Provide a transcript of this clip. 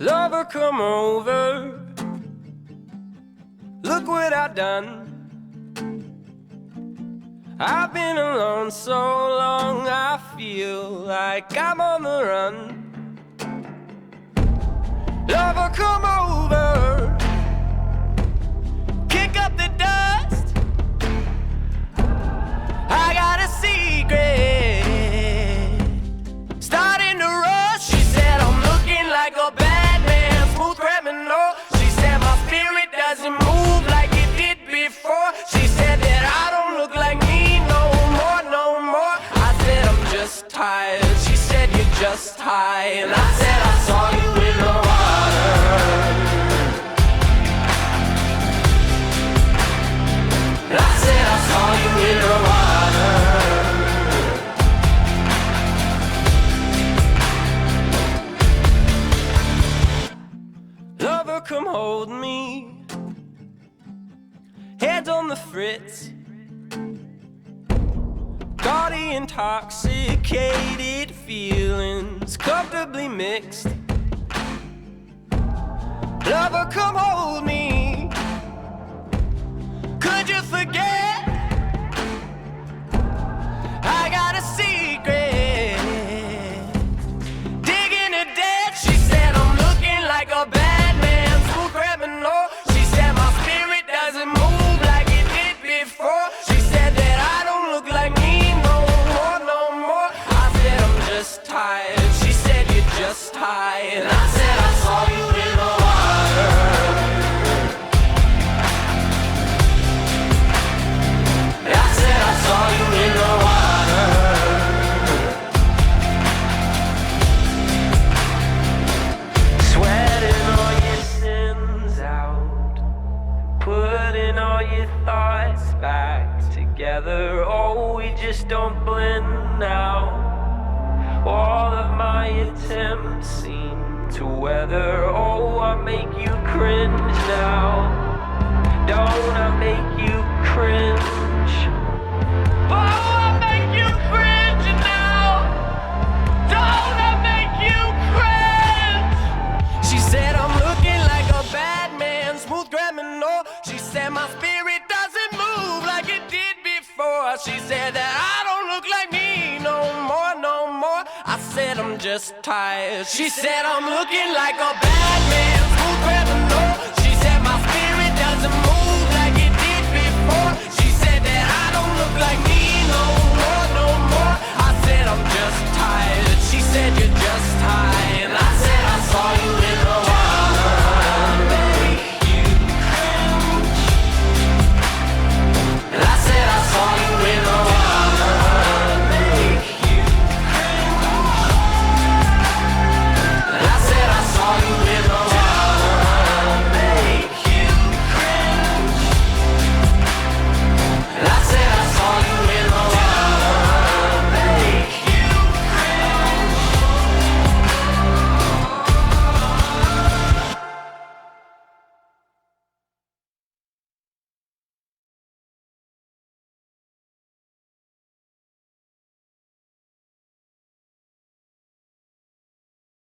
Lover, come over. Look what I've done. I've been alone so long, I feel like I'm on the run. Lover, come over. Kick up the dust. I got a secret starting to rush. She said I'm looking like a bad man, smooth criminal. She said my spirit doesn't move like it did before. She said that I don't look like me no more, no more. I said I'm just tired. She said you're just high. And I said I saw you in the water. And I said I saw you in the water. Lover, come hold me. Head on the fritz. Gaudy, intoxicated feelings, comfortably mixed. Lover, come hold me. Could you forget? I got a secret. Digging a ditch. She said I'm looking like a bad man, smooth criminal. She said my spirit doesn't move like it did before. She said that I don't look like me no more, no more. I said I'm just tired. She said you're just high. And I said I saw you in the water. I said I saw you in the water. Sweating all your sins out, putting all your thoughts back together. Oh, we just don't blend now. All of my attempts seem to weather. Oh, I make you cringe now. Don't I make you cringe? Oh, I make you cringe now. Don't I make you cringe? She said I'm looking like a bad man, smooth criminal. She said my spirit doesn't move like it did before. She said that I don't look like me no more, no more. I said I'm just tired. She said I'm looking like a bad man, smooth criminal. She said my spirit doesn't move like it did before. She said that I don't look like me no more, no more. I said I'm just tired. She said you're just tired.